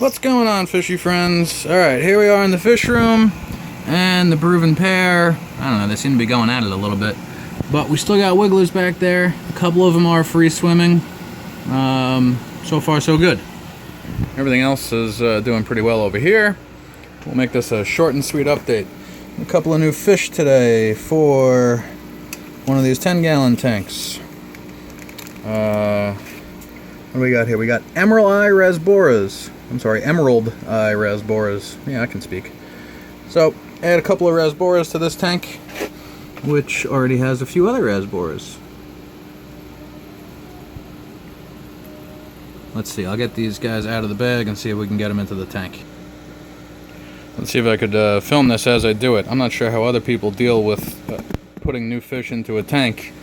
What's going on, fishy friends? Alright, here we are in the fish room, and the proven pair, I don't know, they seem to be going at it a little bit, but we still got wigglers back there. A couple of them are free swimming. So far so good. Everything else is doing pretty well over here. We'll make this a short and sweet update. A couple of new fish today for one of these 10-gallon tanks. What do we got here? We got emerald eye rasboras. Emerald eye rasboras. Yeah, I can speak. So, add a couple of rasboras to this tank, which already has a few other rasboras. Let's see, I'll get these guys out of the bag and see if we can get them into the tank. Let's see if I could film this as I do it. I'm not sure how other people deal with putting new fish into a tank.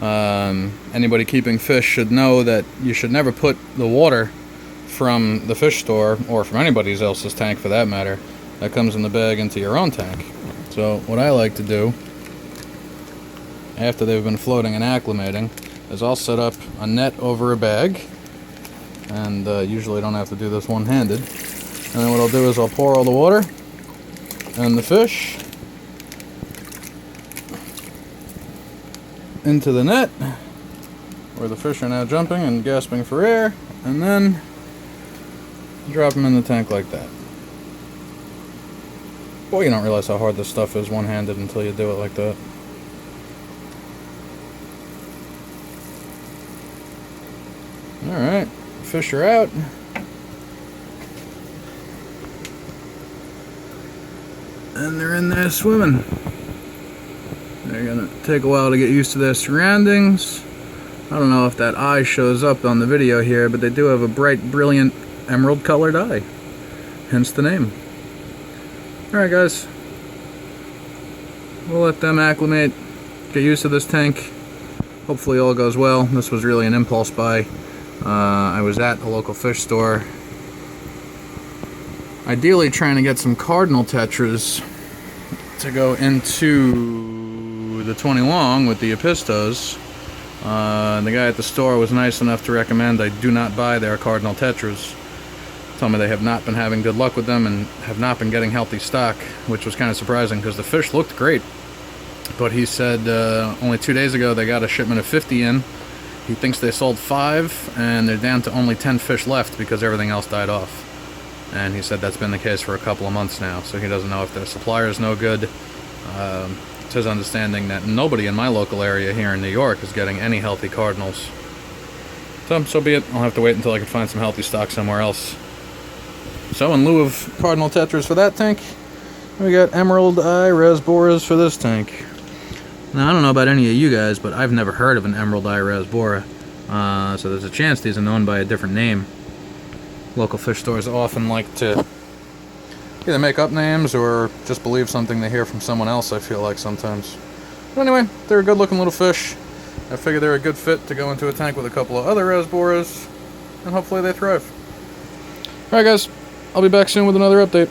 Anybody keeping fish should know that you should never put the water from the fish store, or from anybody else's tank for that matter, that comes in the bag into your own tank. So what I like to do, after they've been floating and acclimating, is I'll set up a net over a bag, and usually I don't have to do this one-handed. And then what I'll do is I'll pour all the water and the fish into the net, where the fish are now jumping and gasping for air, and then drop them in the tank like that. Boy, you don't realize how hard this stuff is one-handed until you do it like that. Alright, fish are out. And they're in there swimming. They're gonna take a while to get used to their surroundings. I don't know if that eye shows up on the video here, but they do have a bright, brilliant, emerald colored eye. Hence the name. Alright guys. We'll let them acclimate, get used to this tank. Hopefully all goes well. This was really an impulse buy. I was at a local fish store, ideally trying to get some cardinal tetras to go into the 20 long with the apistos. The guy at the store was nice enough to recommend I do not buy their cardinal tetras. Told me they have not been having good luck with them and have not been getting healthy stock, which was kind of surprising because the fish looked great. But he said only 2 days ago they got a shipment of 50 in. He thinks they sold 5 and they're down to only 10 fish left because everything else died off. And he said that's been the case for a couple of months now, so he doesn't know if their supplier is no good. It's his understanding that nobody in my local area here in New York is getting any healthy cardinals. So be it. I'll have to wait until I can find some healthy stock somewhere else. So in lieu of cardinal tetras for that tank, we got emerald eye rasboras for this tank. Now I don't know about any of you guys, but I've never heard of an emerald eye rasbora. So there's a chance these are known by a different name. Local fish stores often like to either make up names or just believe something they hear from someone else, I feel like sometimes. But anyway, they're a good looking little fish. I figure they're a good fit to go into a tank with a couple of other rasboras, and hopefully they thrive. Alright guys, I'll be back soon with another update.